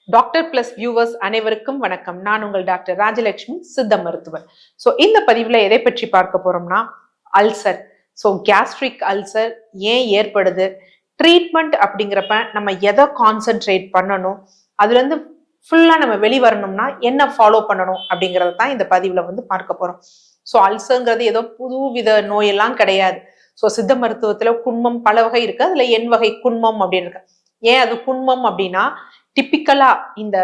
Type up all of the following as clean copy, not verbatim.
Doctor plus viewers அனைவருக்கும் வணக்கம். நான் உங்கள் டாக்டர் ராஜலட்சுமி, சித்த மருத்துவர். ஸோ இந்த பதிவில் எதை பற்றி பார்க்க போறோம்னா அல்சர். ஸோ கேஸ்ட்ரிக் அல்சர் ஏன் ஏற்படுது, ட்ரீட்மெண்ட் அப்படிங்கிறப்ப நம்ம எதை கான்சென்ட்ரேட் பண்ணணும், அதுல இருந்து ஃபுல்லா நம்ம வெளிவரணும்னா என்ன ஃபாலோ பண்ணணும் அப்படிங்கறத தான் இந்த பதிவுல பார்க்க போறோம். ஸோ அல்சர்ங்கிறது ஏதோ புது வித நோயெல்லாம் கிடையாது. ஸோ சித்த மருத்துவத்துல குன்மம் பல வகை இருக்கு, அதுல என் வகை குன்மம் அப்படின்னு இருக்கு. ஏன் அது குன்மம் அப்படின்னா, டிப்பிக்கலா இந்த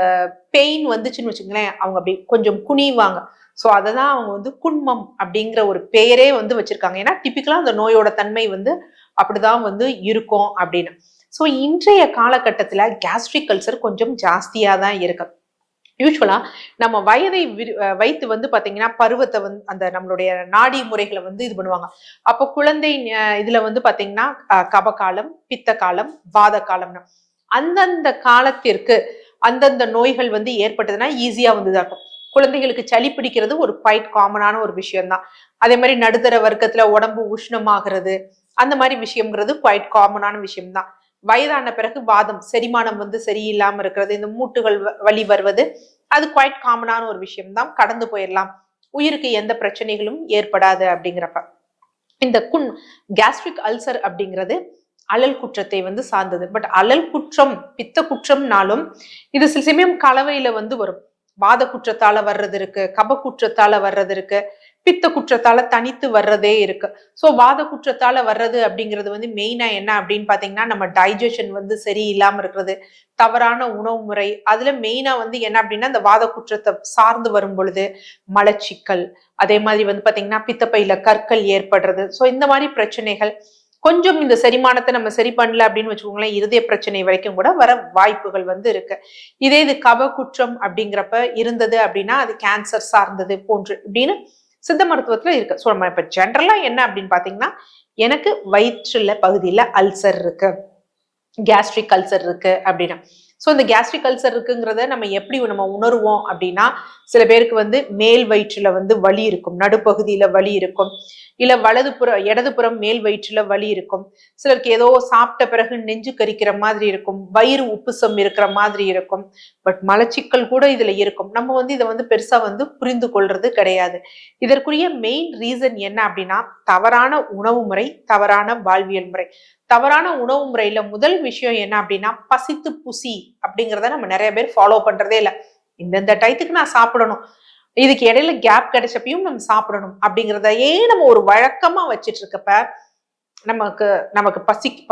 பெயின் வந்துச்சுன்னு வச்சுங்களேன், அவங்க அப்படி கொஞ்சம் குனிவாங்க. ஸோ அததான் அவங்க குன்மம் அப்படிங்கிற ஒரு பெயரே வச்சிருக்காங்க. ஏன்னா டிப்பிக்கலா அந்த நோயோட தன்மை அப்படிதான் இருக்கும் அப்படின்னு. ஸோ இன்றைய காலகட்டத்துல கேஸ்ட்ரிக் அல்சர் கொஞ்சம் ஜாஸ்தியா தான் இருக்கு. யூஸ்வலா நம்ம வயதை வைத்து பாத்தீங்கன்னா பருவத்தை அந்த நம்மளுடைய நாடி முறைகளை இது பண்ணுவாங்க. அப்போ குழந்தை இதுல பாத்தீங்கன்னா கபகாலம், பித்த காலம், வாத காலம்னு அந்தந்த காலத்திற்கு அந்தந்த நோய்கள் ஏற்பட்டதுன்னா ஈஸியா இருக்கும். குழந்தைகளுக்கு சளி பிடிக்கிறது ஒரு குவைட் காமனான ஒரு விஷயம்தான். அதே மாதிரி நடுத்தர வர்க்கத்துல உடம்பு உஷ்ணமாகிறது, அந்த மாதிரி விஷயம்ங்கிறது குவைட் காமனான விஷயம்தான். வயதான பிறகு வாதம், செரிமானம் சரியில்லாம இருக்கிறது, இந்த மூட்டுகள் வலி வருவது, அது குவைட் காமனான ஒரு விஷயம்தான். கடந்து போயிடலாம், உயிருக்கு எந்த பிரச்சனைகளும் ஏற்படாது. அப்படிங்கிறப்ப இந்த கேஸ்ட்ரிக் அல்சர் அப்படிங்கிறது அழல் குற்றத்தை சார்ந்தது. பட் அழல் குற்றம் பித்த குற்றம்னாலும் இது சில சமயம் கலவையில வரும். வாத குற்றத்தால வர்றது இருக்கு, கப குற்றத்தால வர்றது இருக்கு, பித்த குற்றத்தால தனித்து வர்றதே இருக்கு. ஸோ வாத குற்றத்தால வர்றது அப்படிங்கிறது மெயினா என்ன அப்படின்னு பாத்தீங்கன்னா, நம்ம டைஜஷன் சரியில்லாம இருக்கிறது, தவறான உணவு முறை. அதுல மெயினா என்ன அப்படின்னா, இந்த வாத குற்றத்தை சார்ந்து வரும் பொழுது மலச்சிக்கல், அதே மாதிரி பாத்தீங்கன்னா பித்தப்பையில கற்கள் ஏற்படுறது. ஸோ இந்த மாதிரி பிரச்சனைகள் கொஞ்சம் இந்த செரிமானத்தை நம்ம சரி பண்ணல அப்படின்னு வச்சுக்கோங்களேன், இருதய பிரச்சனை வரைக்கும் கூட வர வாய்ப்புகள் இருக்கு. இதே இது கப குற்றம் அப்படிங்கிறப்ப இருந்தது அப்படின்னா அது கேன்சர் சார்ந்தது போன்று இப்படின்னு சித்த மருத்துவத்துல இருக்கு. ஸோ நம்ம இப்ப ஜென்ரலா என்ன அப்படின்னு பாத்தீங்கன்னா, எனக்கு வயிற்றுல பகுதியில அல்சர் இருக்கு, கேஸ்ட்ரிக் அல்சர் இருக்கு அப்படின்னா, ஸோ இந்த கேஸ்ட்ரிக் அல்சர் இருக்குங்கிறத நம்ம எப்படி நம்ம உணர்வோம் அப்படின்னா, சில பேருக்கு மேல் வயிற்றுல வலி இருக்கும், நடுப்பகுதியில வலி இருக்கும், இல்ல இடதுபுறம் மேல் வயிற்றுல வலி இருக்கும். சிலருக்கு ஏதோ சாப்பிட்ட பிறகு நெஞ்சு கரிக்கிற மாதிரி இருக்கும், வயிறு உப்புசம் இருக்கிற மாதிரி இருக்கும். பட் மலச்சிக்கல் கூட இதுல இருக்கும். நம்ம இதை பெருசா புரிந்து கொள்றது கிடையாது. இதற்குரிய மெயின் ரீசன் என்ன அப்படின்னா, தவறான உணவு முறை, தவறான வாழ்வியல் முறை. தவறான உணவு முறையில முதல் விஷயம் என்ன அப்படின்னா, பசித்து புசி அப்படிங்கிறத நம்ம நிறைய பேர் ஃபாலோ பண்றதே இல்லை. இந்தந்த டயத்துக்கு நான் சாப்பிடணும், இதுக்கு இடையில கேப் கிடைச்சப்பையும் நம்ம சாப்பிடணும் அப்படிங்கிறதையே நம்ம ஒரு வழக்கமா வச்சிட்டு இருக்கப்ப நமக்கு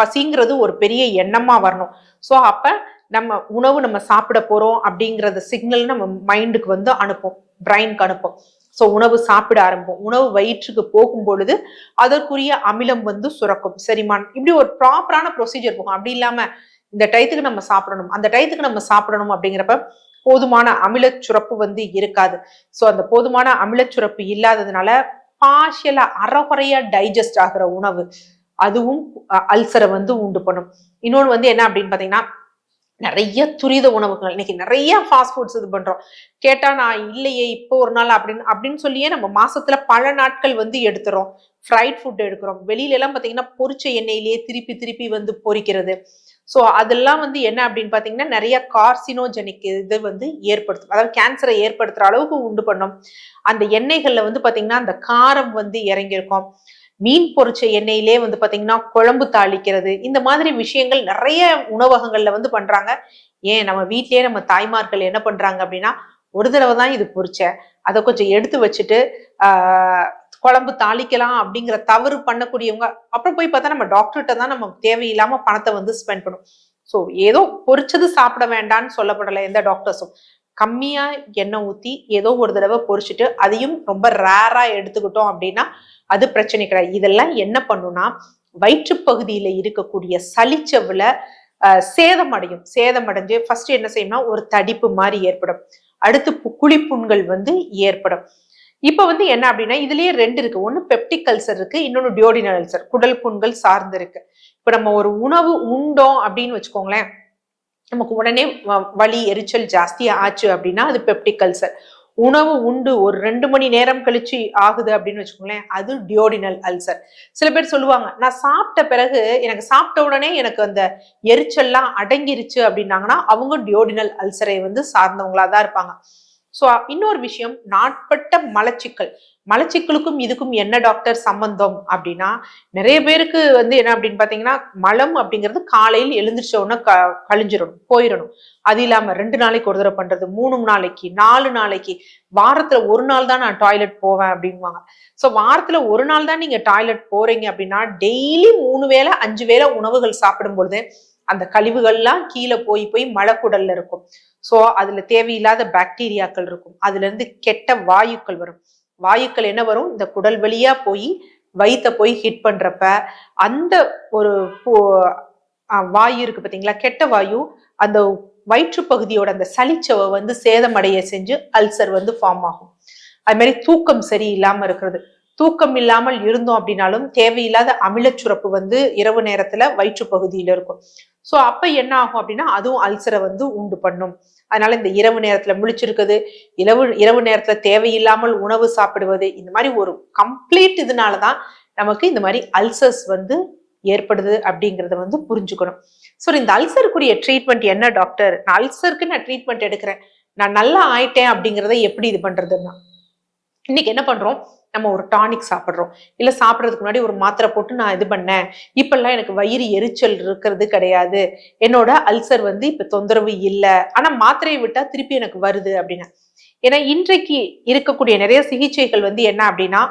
பசிங்கிறது ஒரு பெரிய எண்ணமா வரணும். ஸோ அப்ப நம்ம சாப்பிட போறோம் அப்படிங்கறத சிக்னல் நம்ம மைண்டுக்கு அனுப்பும், பிரைனுக்கு அனுப்பும். ஸோ உணவு சாப்பிட ஆரம்பிப்போம். உணவு வயிற்றுக்கு போகும் பொழுது அதற்குரிய அமிலம் சுரக்கும், செரிமானம், இப்படி ஒரு ப்ராப்பரான ப்ரொசீஜர் போகும். அப்படி இல்லாம இந்த டயத்துக்கு நம்ம சாப்பிடணும், அந்த டயத்துக்கு நம்ம சாப்பிடணும் அப்படிங்கிறப்ப போதுமான அமில சுரப்பு இருக்காது. ஸோ அந்த போதுமான அமில சுரப்பு இல்லாததுனால பார்ஷியலா அறகுறையா டைஜஸ்ட் ஆகிற உணவு அதுவும் அல்சரை உண்டு பண்ணும். இன்னொன்று என்ன அப்படின்னு பாத்தீங்கன்னா, நிறைய துரித உணவுகள், இன்னைக்கு நிறைய ஃபாஸ்ட் ஃபுட்ஸ் இது பண்றோம். கேட்டா நான் இல்லையே இப்போ ஒரு நாள் அப்படின்னு சொல்லியே நம்ம மாசத்துல பல நாட்கள் எடுத்துறோம். ஃப்ரைட் ஃபுட் எடுக்கிறோம். வெளியில எல்லாம் பாத்தீங்கன்னா பொரிச்ச எண்ணெயிலேயே திருப்பி திருப்பி பொரிக்கிறது. ஸோ அதெல்லாம் என்ன அப்படின்னு பாத்தீங்கன்னா, நிறைய கார்சினோஜெனிக் இது ஏற்படுத்தும், அதாவது கேன்சரை ஏற்படுத்துற அளவுக்கு உண்டு பண்ணும். அந்த எண்ணெய்கள்ல பாத்தீங்கன்னா அந்த காரம் இறங்கியிருக்கும். மீன் பொரிச்ச எண்ணெயிலே பாத்தீங்கன்னா குழம்பு தாளிக்கிறது, இந்த மாதிரி விஷயங்கள் நிறைய உணவகங்கள்ல பண்றாங்க. ஏன் நம்ம வீட்லயே நம்ம தாய்மார்கள் என்ன பண்றாங்க அப்படின்னா, ஒரு தடவை தான் இது பொரிச்ச, அதை கொஞ்சம் எடுத்து வச்சுட்டு குழம்பு தாளிக்கலாம் அப்படிங்கிற தவறு பண்ணக்கூடியவங்க. அப்புறம் போய் பார்த்தா நம்ம டாக்டர்கிட்ட தான் நம்ம தேவையில்லாம பணத்தை ஸ்பெண்ட் பண்ணும். ஸோ ஏதோ பொரிச்சது சாப்பிட வேண்டாம்னு சொல்லப்படலை எந்த டாக்டர்ஸும். கம்மியா எண்ணெய் ஊத்தி ஏதோ ஒரு தடவை பொரிச்சுட்டு அதையும் ரொம்ப ரேரா எடுத்துக்கிட்டோம் அப்படின்னா அது பிரச்சனை கிடையாது. இதெல்லாம் என்ன பண்ணும்னா, வயிற்றுப்பகுதியில இருக்கக்கூடிய சளிச்சவுல சேதமடையும். சேதமடைஞ்சு ஃபர்ஸ்ட் என்ன செய்யணும்னா ஒரு தடிப்பு மாதிரி ஏற்படும். அடுத்து குழிப்புண்கள் ஏற்படும். இப்ப என்ன அப்படின்னா, இதுலயே ரெண்டு இருக்கு. ஒண்ணு பெப்டிக் அல்சர் இருக்கு, இன்னொன்னு டியோடினல் அல்சர், குடல் புண்கள் சார்ந்து இருக்கு. இப்ப நம்ம ஒரு உணவு உண்டோம் அப்படின்னு வச்சுக்கோங்களேன், நமக்கு உடனே வலி எரிச்சல் ஜாஸ்தியா ஆச்சு அப்படின்னா அது பெப்டிக் அல்சர். உணவு உண்டு ஒரு 2 மணி நேரம் கழிச்சு ஆகுது அப்படின்னு வச்சுக்கோங்களேன், அது டியோடினல் அல்சர். சில பேர் சொல்லுவாங்க, நான் சாப்பிட்ட பிறகு எனக்கு சாப்பிட்ட உடனே எனக்கு அந்த எரிச்சல்லாம் அடங்கிருச்சு அப்படின்னாங்கன்னா அவங்க டியோடினல் அல்சரை வந்து சார்ந்தவங்களா தான் இருப்பாங்க. ஸோ இன்னொரு விஷயம், நாட்பட்ட மலச்சிக்கல். மலச்சிக்கலுக்கும் இதுக்கும் என்ன டாக்டர் சம்பந்தம் அப்படின்னா, நிறைய பேருக்கு வந்து என்ன அப்படின்னு பாத்தீங்கன்னா, மலம் அப்படிங்கிறது காலையில் எழுந்திரிச்ச உடனே கழிஞ்சிடணும், போயிடணும். அது இல்லாம 2 நாளைக்கு ஒரு தடவை பண்றது, 3 நாளைக்கு, 4 நாளைக்கு, வாரத்துல ஒரு நாள் தான் நான் டாய்லெட் போவேன் அப்படின்வாங்க. ஸோ வாரத்துல ஒரு நாள் தான் நீங்க டாய்லெட் போறீங்க அப்படின்னா, டெய்லி 3 வேளை 5 வேளை உணவுகள் சாப்பிடும் பொழுது அந்த கழிவுகள்லாம் கீழே போய் போய் மலக்குடல்ல இருக்கும். சோ அதுல தேவையில்லாத பாக்டீரியாக்கள் இருக்கும். அதுல இருந்து கெட்ட வாயுக்கள் வரும். வாயுக்கள் என்ன வரும், இந்த குடல் வழியா போய் வயிற்ற போய் ஹிட் பண்றப்ப அந்த ஒரு வாயு இருக்கு பாத்தீங்களா, கெட்ட வாயு அந்த வயிற்று பகுதியோட அந்த சளிச்சவை வந்து சேதமடைய செஞ்சு அல்சர் வந்து ஃபார்ம் ஆகும். அது மாதிரி தூக்கம் சரியில்லாம இருக்கிறது. தூக்கம் இல்லாமல் இருந்தோம் அப்படின்னாலும் தேவையில்லாத அமிலச்சுரப்பு வந்து இரவு நேரத்துல வயிற்று பகுதியில இருக்கும். சோ அப்ப என்ன ஆகும் அப்படின்னா அதுவும் அல்சரை வந்து உண்டு பண்ணும். அதனால இந்த இரவு நேரத்துல முழிச்சிருக்குது, இரவு நேரத்துல தேவையில்லாமல் உணவு சாப்பிடுவது, இந்த மாதிரி ஒரு கம்ப்ளீட் இதனாலதான் நமக்கு இந்த மாதிரி அல்சர்ஸ் வந்து ஏற்படுது அப்படிங்கறத வந்து புரிஞ்சுக்கணும். ஸோ இந்த அல்சருக்குரிய ட்ரீட்மெண்ட் என்ன டாக்டர், நான் அல்சருக்கு நான் ட்ரீட்மெண்ட் எடுக்கிறேன், நான் நல்லா ஆயிட்டேன் அப்படிங்கிறத எப்படி இது பண்றதுன்னா, இன்னைக்கு என்ன பண்றோம், நம்ம ஒரு டானிக் சாப்பிட்றோம், இல்ல சாப்பிட்றதுக்கு முன்னாடி ஒரு மாத்திரை போட்டு நான் இது பண்ணேன், இப்பெல்லாம் எனக்கு வயிறு எரிச்சல் இருக்கிறது கிடையாது, என்னோட அல்சர் வந்து இப்ப தொந்தரவு இல்லை, ஆனா மாத்திரையை விட்டா திருப்பி எனக்கு வருது அப்படின்னு. ஏன்னா இன்றைக்கு இருக்கக்கூடிய நிறைய சிகிச்சைகள் வந்து என்ன அப்படின்னா,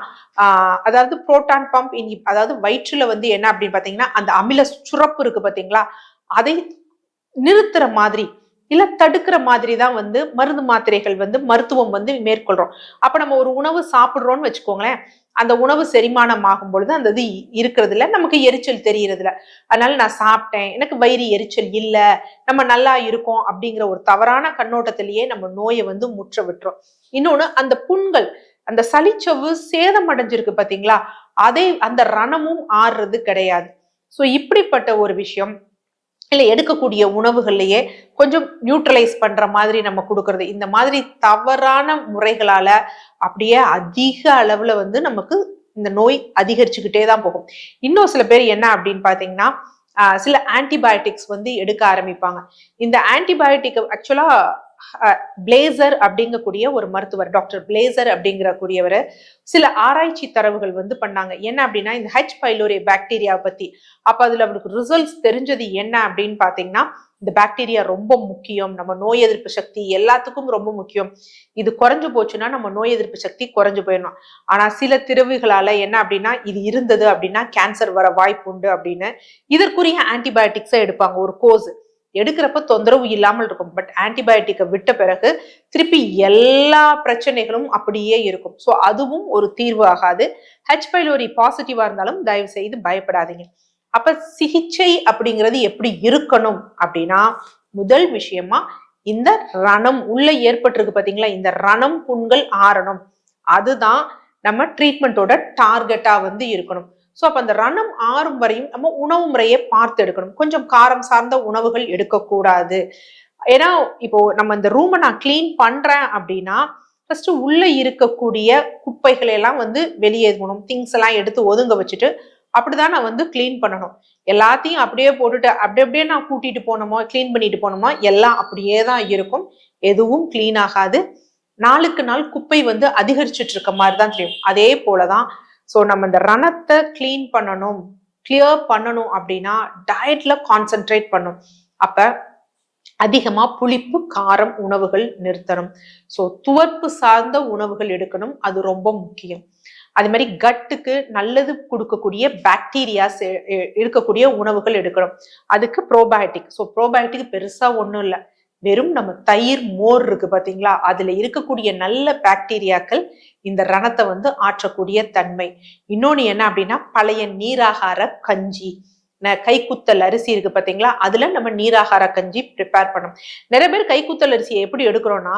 அதாவது புரோட்டான் பம்ப், அதாவது வயிற்றுல வந்து என்ன அப்படின்னு பாத்தீங்கன்னா அந்த அமில சுரப்பு இருக்கு பாத்தீங்களா, அதை நிறுத்துற மாதிரி இல்ல தடுக்கிற மாதிரி தான் வந்து மருந்து மாத்திரைகள் வந்து மருத்துவம் வந்து மேற்கொள்றோம். அப்ப நம்ம ஒரு உணவு சாப்பிடுறோம்னு வச்சுக்கோங்களேன், அந்த உணவு செரிமானம் ஆகும் பொழுது அந்த இது இருக்கிறது இல்ல, நமக்கு எரிச்சல் தெரியறது இல்ல. அதனால நான் சாப்பிட்டேன், எனக்கு வயிறு எரிச்சல் இல்ல, நம்ம நல்லா இருக்கோம் அப்படிங்கிற ஒரு தவறான கண்ணோட்டத்திலேயே நம்ம நோயை வந்து முற்ற விட்டுறோம். இன்னொன்னு, அந்த புண்கள், அந்த சளிச்சவு சேதம் அடைஞ்சிருக்கு பாத்தீங்களா, அதை அந்த ரணமும் ஆறுறது கிடையாது. சோ இப்படிப்பட்ட ஒரு விஷயம், இல்ல எடுக்கக்கூடிய உணவுகள்லயே கொஞ்சம் நியூட்ரலைஸ் பண்ற மாதிரி நம்ம கொடுக்கறது, இந்த மாதிரி தவறான முறைகளால அப்படியே அதிக அளவுல வந்து நமக்கு இந்த நோய் அதிகரிச்சுக்கிட்டே தான் போகும். இன்னும் சில பேர் என்ன அப்படின்னு பாத்தீங்கன்னா, சில ஆன்டிபயோட்டிக்ஸ் வந்து எடுக்க ஆரம்பிப்பாங்க. இந்த ஆன்டிபயோட்டிக் ஆக்சுவலா பிளேசர் அப்படிங்கக்கூடிய ஒரு மருத்துவர், டாக்டர் பிளேசர் அப்படிங்கிற கூடியவர் சில ஆராய்ச்சி தரவுகள் வந்து பண்ணாங்க. என்ன அப்படின்னா, இந்த ஹெச் பைலோரி பாக்டீரியா பத்தி. அப்ப அதுல அவருக்கு ரிசல்ட்ஸ் தெரிஞ்சது என்ன அப்படின்னு பாத்தீங்கன்னா, இந்த பாக்டீரியா ரொம்ப முக்கியம், நம்ம நோய் எதிர்ப்பு சக்தி எல்லாத்துக்கும் ரொம்ப முக்கியம், இது குறைஞ்சு போச்சுன்னா நம்ம நோய் எதிர்ப்பு சக்தி குறைஞ்சு போயிடணும். ஆனா சில திறவுகளால என்ன அப்படின்னா, இது இருந்தது அப்படின்னா கேன்சர் வர வாய்ப்பு உண்டு அப்படின்னு இதற்குரிய ஆன்டிபயோட்டிக்ஸை எடுப்பாங்க. ஒரு கோர்ஸ் எடுக்கிறப்ப தொந்தரவு இல்லாமல் இருக்கும், பட் ஆன்டிபயோட்டிக்கை விட்ட பிறகு திருப்பி எல்லா பிரச்சனைகளும் அப்படியே இருக்கும். ஸோ அதுவும் ஒரு தீர்வு ஆகாது. ஹெச் பைலோரி பாசிட்டிவா இருந்தாலும் தயவு செய்து பயப்படாதீங்க. அப்ப சிகிச்சை அப்படிங்கிறது எப்படி இருக்கணும் அப்படின்னா, முதல் விஷயமா இந்த ரணம் உள்ள ஏற்பட்டிருக்கு பாத்தீங்களா, இந்த ரணம் புண்கள் ஆறணும், அதுதான் நம்ம ட்ரீட்மெண்ட்டோட டார்கெட்டா வந்து இருக்கணும். ஸோ அப்ப அந்த ரணம் ஆறும் வரையும் நம்ம உணவு முறையை பார்த்து எடுக்கணும். கொஞ்சம் காரம் சார்ந்த உணவுகள் எடுக்கக்கூடாது. ஏன்னா இப்போ நம்ம இந்த ரூமை நான் கிளீன் பண்றேன் அப்படின்னா ஃபர்ஸ்ட் உள்ள இருக்கக்கூடிய குப்பைகளை எல்லாம் வந்து வெளியேறணும், திங்ஸ் எல்லாம் எடுத்து ஒதுங்க வச்சுட்டு அப்படிதான் நான் வந்து கிளீன் பண்ணணும். எல்லாத்தையும் அப்படியே போட்டுட்டு அப்படியே நான் கூட்டிட்டு போனோமோ கிளீன் பண்ணிட்டு போனோமோ எல்லாம் அப்படியே தான் இருக்கும், எதுவும் கிளீன் ஆகாது. நாளுக்கு நாள் குப்பை வந்து அதிகரிச்சுட்டு இருக்க மாதிரி தான் தெரியும். அதே போலதான் ஸோ நம்ம இந்த ரணத்தை கிளீன் பண்ணணும், கிளியர் பண்ணணும் அப்படின்னா டயட்ல கான்சென்ட்ரேட் பண்ணும். அப்ப அதிகமா புளிப்பு காரம் உணவுகள் நிறுத்தணும். ஸோ துவர்ப்பு சார்ந்த உணவுகள் எடுக்கணும், அது ரொம்ப முக்கியம். அதே மாதிரி கட்டுக்கு நல்லது கொடுக்கக்கூடிய பாக்டீரியாஸ் இருக்கக்கூடிய உணவுகள் எடுக்கணும். அதுக்கு ப்ரோபயோட்டிக். ஸோ ப்ரோபயோட்டிக் பெருசா ஒன்றும் இல்லை, வெறும் நம்ம தயிர் மோர் இருக்கு பாத்தீங்களா, அதுல இருக்கக்கூடிய நல்ல பாக்டீரியாக்கள் இந்த ரணத்தை வந்து ஆற்றக்கூடிய தன்மை. இன்னொன்னு என்ன அப்படின்னா, பழைய நீராகார கஞ்சி, கைக்குத்தல் அரிசி இருக்கு பாத்தீங்களா, அதுல நம்ம நீராகார கஞ்சி ப்ரிப்பேர் பண்ணோம். நிறைய பேர் கைக்குத்தல் அரிசியை எப்படி எடுக்கிறோம்னா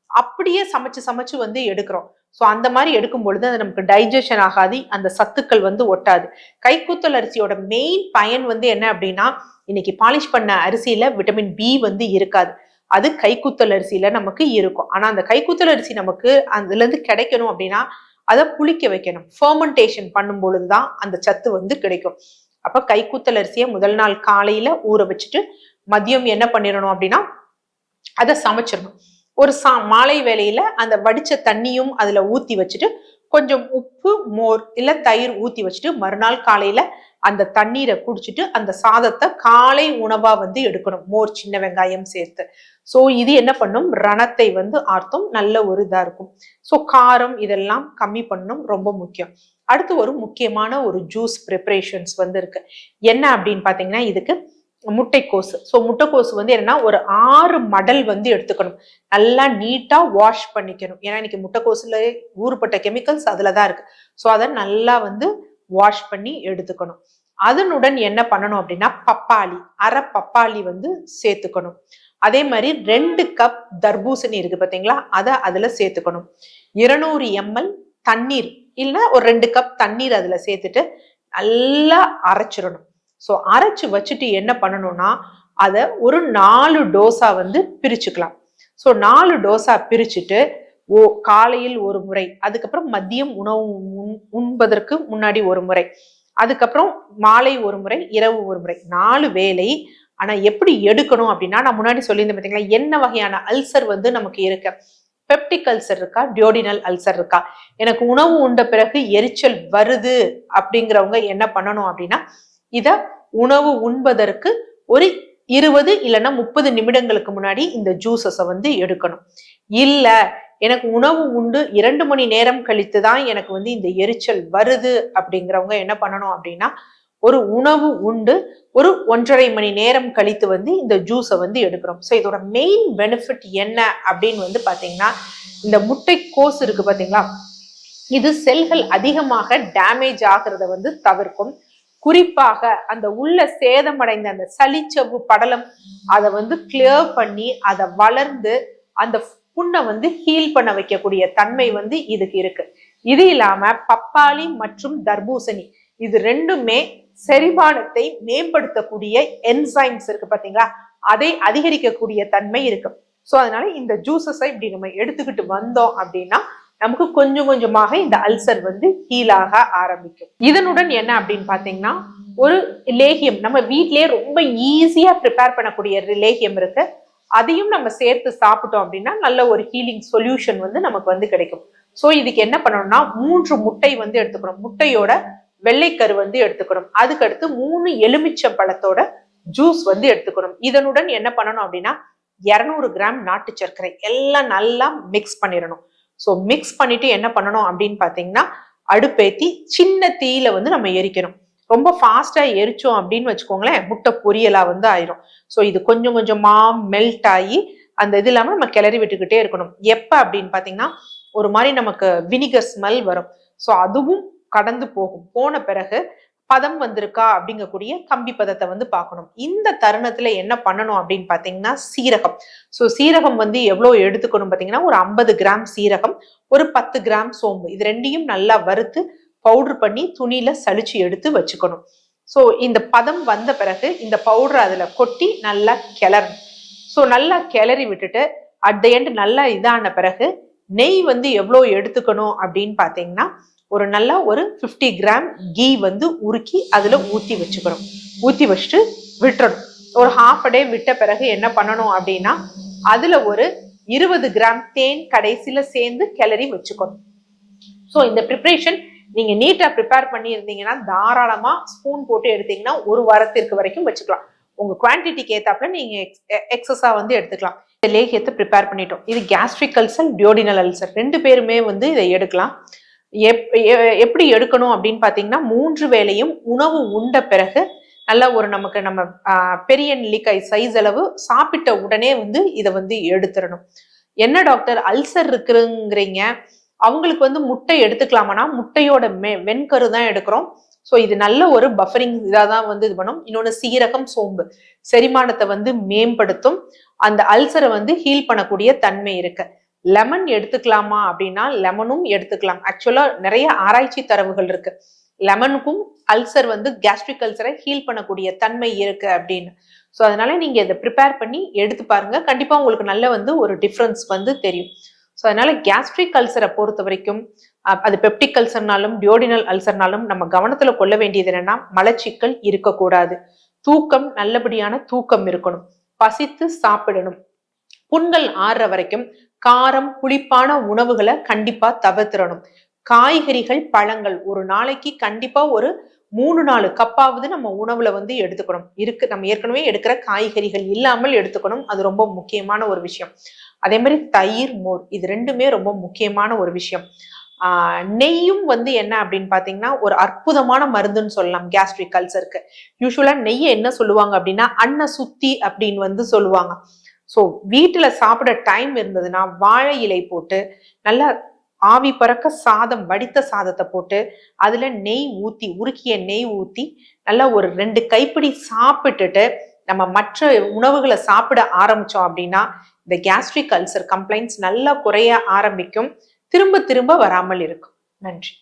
அப்படியே சமைச்சு சமைச்சு வந்து எடுக்கிறோம். ஸோ அந்த மாதிரி எடுக்கும் பொழுது அது நமக்கு டைஜஷன் ஆகாது, அந்த சத்துக்கள் வந்து ஒட்டாது. கைக்குத்தல் அரிசியோட மெயின் பயன் வந்து என்ன அப்படின்னா, இன்னைக்கு பாலிஷ் பண்ண அரிசியில விட்டமின் பி வந்து இருக்காது. அது கைக்குத்தல் அரிசியில நமக்கு இருக்கும். ஆனா அந்த கைக்குத்தல் அரிசி நமக்கு அதுல இருந்து கிடைக்கணும் அப்படின்னா அதை புளிக்க வைக்கணும். ஃபெர்மெண்டேஷன் பண்ணும் பொழுதுதான் அந்த சத்து வந்து கிடைக்கும். அப்ப கைக்குத்தல் அரிசியை முதல் நாள் காலையில ஊற வச்சுட்டு மதியம் என்ன பண்ணிடணும் அப்படின்னா அதை சமைச்சிடணும். ஒரு மாலை வேளையில அந்த வடிச்ச தண்ணியும் அதுல ஊத்தி வச்சுட்டு கொஞ்சம் உப்பு மோர் இல்ல தயிர் ஊத்தி வச்சுட்டு மறுநாள் காலையில அந்த தண்ணீரை குடிச்சிட்டு அந்த சாதத்தை காலை உணவா வந்து எடுக்கணும், மோர் சின்ன வெங்காயம் சேர்த்து. சோ இது என்ன பண்ணும், ரணத்தை வந்து ஆர்த்தும், நல்ல ஒரு இதா இருக்கும். சோ காரம் இதெல்லாம் கம்மி பண்ணணும், ரொம்ப முக்கியம். அடுத்து ஒரு முக்கியமான ஒரு ஜூஸ் ப்ரிப்பரேஷன்ஸ் வந்து இருக்கு. என்ன அப்படின்னு பாத்தீங்கன்னா இதுக்கு முட்டைக்கோசு. ஸோ முட்டைக்கோசு வந்து என்னன்னா ஒரு 6 மடல் வந்து எடுத்துக்கணும். நல்லா நீட்டா வாஷ் பண்ணிக்கணும். ஏன்னா இன்னைக்கு முட்டைக்கோசுல ஊறுபட்ட கெமிக்கல்ஸ் அதுலதான் இருக்கு. ஸோ அதை நல்லா வந்து வாஷ் பண்ணி எடுத்துக்கணும். அதனுடன் என்ன பண்ணணும் அப்படின்னா பப்பாளி, அரை பப்பாளி வந்து சேர்த்துக்கணும். அதே மாதிரி 2 கப் தர்பூசணி இருக்கு பாத்தீங்களா, அதை அதுல சேர்த்துக்கணும். 200 ml தண்ணீர் இல்லைன்னா ஒரு 2 கப் தண்ணீர் அதுல சேர்த்துட்டு நல்லா அரைச்சிடணும். ஸோ அரைச்சு வச்சுட்டு என்ன பண்ணணும்னா அதை ஒரு 4 டோஸா வந்து பிரிச்சுக்கலாம். ஸோ 4 டோஸா பிரிச்சுட்டு காலையில் ஒரு முறை, அதுக்கப்புறம் மதியம் உணவு உண்பதற்கு முன்னாடி ஒரு முறை, அதுக்கப்புறம் மாலை ஒரு முறை, இரவு ஒரு முறை, 4 வேளை. ஆனா எப்படி எடுக்கணும் அப்படின்னா நான் முன்னாடி சொல்லியிருந்தேன் பார்த்தீங்களா, என்ன வகையான அல்சர் வந்து நமக்கு இருக்கு. பெப்டிக் அல்சர் இருக்கா, டியோடினல் அல்சர் இருக்கா, எனக்கு உணவு உண்ட பிறகு எரிச்சல் வருது அப்படிங்கிறவங்க என்ன பண்ணணும் அப்படின்னா இத உணவு உண்பதற்கு ஒரு 20 இல்லைன்னா 30 நிமிடங்களுக்கு முன்னாடி இந்த ஜூசஸை வந்து எடுக்கணும். இல்ல எனக்கு உணவு உண்டு 2 மணி நேரம் கழித்து தான் எனக்கு வந்து இந்த எரிச்சல் வருது அப்படிங்கிறவங்க என்ன பண்ணணும் அப்படின்னா ஒரு உணவு உண்டு ஒரு 1.5 மணி நேரம் கழித்து வந்து இந்த ஜூஸை வந்து எடுக்கிறோம். ஸோ இதோட மெயின் பெனிஃபிட் என்ன அப்படின்னு வந்து பாத்தீங்கன்னா இந்த முட்டைக்கோஸ் இருக்கு பாத்தீங்களா, இது செல்கள் அதிகமாக டேமேஜ் ஆகிறத வந்து தவிர்க்கும். குறிப்பாக அந்த உள்ள சேதமடைந்த அந்த சளிச்சவ்வு படலம் அதை வந்து கிளியர் பண்ணி அதை வளர்ந்து அந்த புண்ணை வந்து ஹீல் பண்ண வைக்கக்கூடிய தன்மை வந்து இதுக்கு இருக்கு. இது இல்லாம பப்பாளி மற்றும் தர்பூசணி இது ரெண்டுமே செரிமானத்தை மேம்படுத்தக்கூடிய என்சைம்ஸ் இருக்கு பாத்தீங்களா, அதை அதிகரிக்கக்கூடிய தன்மை இருக்கு. ஸோ அதனால இந்த ஜூசஸை இப்படி நம்ம எடுத்துக்கிட்டு வந்தோம் அப்படின்னா நமக்கு கொஞ்சம் கொஞ்சமாக இந்த அல்சர் வந்து ஹீல் ஆக ஆரம்பிக்கும். இதனுடன் என்ன அப்படின்னு பாத்தீங்கன்னா ஒரு லேகியம், நம்ம வீட்லயே ரொம்ப ஈஸியா ப்ரிப்பேர் பண்ணக்கூடிய லேகியம் இருக்கு. அதையும் நம்ம சேர்த்து சாப்பிட்டோம் அப்படின்னா நல்ல ஒரு ஹீலிங் சொல்யூஷன் வந்து நமக்கு வந்து கிடைக்கும். ஸோ இதுக்கு என்ன பண்ணணும்னா 3 முட்டை வந்து எடுத்துக்கணும், முட்டையோட வெள்ளைக்கரு வந்து எடுத்துக்கணும். அதுக்கடுத்து 3 எலுமிச்சம் பழத்தோட ஜூஸ் வந்து எடுத்துக்கணும். இதனுடன் என்ன பண்ணணும் அப்படின்னா 200 கிராம் நாட்டு சர்க்கரை எல்லாம் நல்லா மிக்ஸ் பண்ணிடணும். ஸோ மிக்ஸ் பண்ணிட்டு என்ன பண்ணணும் அப்படின்னு பாத்தீங்கன்னா அடுப்பேத்தி சின்ன தீயில வந்து நம்ம எரிக்கணும். ரொம்ப ஃபாஸ்டா எரிச்சோம் அப்படின்னு வச்சுக்கோங்களேன் முட்டை பொரியலா வந்து ஆயிரும். ஸோ இது கொஞ்சம் கொஞ்சமா மெல்ட் ஆகி அந்த இது இல்லாம நம்ம கிளறி விட்டுக்கிட்டே இருக்கணும். எப்ப அப்படின்னு பாத்தீங்கன்னா ஒரு மாதிரி நமக்கு வினிகர் ஸ்மெல் வரும். ஸோ அதுவும் கடந்து போகும். போன பிறகு பதம் வந்திருக்கா அப்படிங்கக்கூடிய கம்பி பதத்தை வந்து பார்க்கணும். இந்த தருணத்துல என்ன பண்ணணும் அப்படின்னு பாத்தீங்கன்னா சீரகம். ஸோ சீரகம் வந்து எவ்வளவு எடுத்துக்கணும் பாத்தீங்கன்னா ஒரு 50 கிராம் சீரகம், ஒரு 10 கிராம் சோம்பு, இது ரெண்டையும் நல்லா வறுத்து பவுடர் பண்ணி துணியில சலிச்சு எடுத்து வச்சுக்கணும். ஸோ இந்த பதம் வந்த பிறகு இந்த பவுடர் அதுல கொட்டி நல்லா கிளறணும். ஸோ நல்லா கிளறி விட்டுட்டு அட் த எண்ட் நல்லா இதான பிறகு நெய் வந்து எவ்வளவு எடுத்துக்கணும் அப்படின்னு பாத்தீங்கன்னா ஒரு நல்லா ஒரு 50 கிராம் கீ வந்து உருக்கி அதுல ஊத்தி வச்சுக்கணும். ஊத்தி வச்சுட்டு விட்டுறணும். ஒரு ஹாஃப் டே விட்ட பிறகு என்ன பண்ணணும் அப்படின்னா அதுல ஒரு 20 கிராம் தேன் கடைசியில சேர்ந்து கிளறி வச்சுக்கணும். ஸோ இந்த ப்ரிப்பரேஷன் நீங்க நீட்டா ப்ரிப்பேர் பண்ணி இருந்தீங்கன்னா தாராளமா ஸ்பூன் போட்டு எடுத்தீங்கன்னா ஒரு வாரத்திற்கு வரைக்கும் வச்சுக்கலாம். உங்க குவான்டிட்டிக்கு ஏத்தாப்புல நீங்க எக்ஸஸா வந்து எடுத்துக்கலாம். இந்த லேகியத்தை ப்ரிப்பேர் பண்ணிட்டோம். இது கேஸ்ட்ரிக் அல்சர், டியோடினல் அல்சர் 2 பேருமே வந்து இதை எடுக்கலாம். எப்படி எடுக்கணும் அப்படின்னு பாத்தீங்கன்னா 3 வேளையும் உணவு உண்ட பிறகு நல்ல ஒரு நமக்கு நம்ம பெரிய நெல்லிக்காய் சைஸ் அளவு சாப்பிட்ட உடனே வந்து இதை வந்து எடுத்துடணும். என்ன டாக்டர் அல்சர் இருக்குங்கிறீங்க, அவங்களுக்கு வந்து முட்டை எடுத்துக்கலாமானா முட்டையோட வெண்கரு தான் எடுக்கிறோம். ஸோ இது நல்ல ஒரு பஃபரிங் இதாதான் வந்து இது பண்ணும். இன்னொன்னு சீரகம், சோம்பு செரிமானத்தை வந்து மேம்படுத்தும், அந்த அல்சரை வந்து ஹீல் பண்ணக்கூடிய தன்மை இருக்கு. லெமன் எடுத்துக்கலாமா அப்படின்னா லெமனும் எடுத்துக்கலாம். ஆக்சுவலா நிறைய ஆராய்ச்சி தரவுகள் இருக்கு லெமனுக்கும் அல்சர் வந்து கேஸ்ட்ரிக் அல்சரை ஹீல் பண்ணக்கூடிய தன்மை இருக்கு அப்படின்னு. ஸோ அதனால நீங்க இதை ப்ரிப்பேர் பண்ணி எடுத்து பாருங்க, கண்டிப்பா உங்களுக்கு நல்ல ஒரு டிஃப்ரென்ஸ் தெரியும். ஸோ அதனால கேஸ்ட்ரிக் அல்சரை பொறுத்த வரைக்கும் அது பெப்டிக் அல்சர்னாலும் டியோடினல் அல்சர்னாலும் நம்ம கவனத்துல கொள்ள வேண்டியது என்னன்னா, மலச்சிக்கல் இருக்கக்கூடாது, தூக்கம் நல்லபடியான தூக்கம் இருக்கணும், பசித்து சாப்பிடணும், புண்கள் ஆறுற வரைக்கும் காரம் புளிப்பான உணவுகளை கண்டிப்பா தவிர்த்திடணும். காய்கறிகள் பழங்கள் ஒரு நாளைக்கு கண்டிப்பா ஒரு 3-4 கப்பாவது நம்ம உணவுல எடுத்துக்கணும். நம்ம ஏற்கனவே எடுக்கிற காய்கறிகள் இல்லாமல் எடுத்துக்கணும். அது ரொம்ப முக்கியமான ஒரு விஷயம். அதே மாதிரி தயிர், மோர் இது ரெண்டுமே ரொம்ப முக்கியமான ஒரு விஷயம். நெய்யும் என்ன அப்படின்னு பாத்தீங்கன்னா ஒரு அற்புதமான மருந்துன்னு சொல்லலாம் கேஸ்ட்ரிக் அல்சருக்கு. யூஸ்வலா நெய்யை என்ன சொல்லுவாங்க அப்படின்னா அன்ன சுத்தி அப்படின்னு சொல்லுவாங்க. ஸோ வீட்டுல சாப்பிட டைம் இருந்ததுன்னா வாழை இலை போட்டு நல்லா ஆவி பறக்க சாதம், வடித்த சாதத்தை போட்டு அதுல நெய் ஊத்தி, உருக்கிய நெய் ஊத்தி நல்லா ஒரு 2 கைப்பிடி சாப்பிட்டுட்டு நம்ம மற்ற உணவுகளை சாப்பிட ஆரம்பிச்சோம் அப்படின்னா இந்த கேஸ்ட்ரிக் அல்சர் கம்ப்ளைண்ட்ஸ் நல்லா குறைய ஆரம்பிக்கும், திரும்ப திரும்ப வராமல் இருக்கும். நன்றி.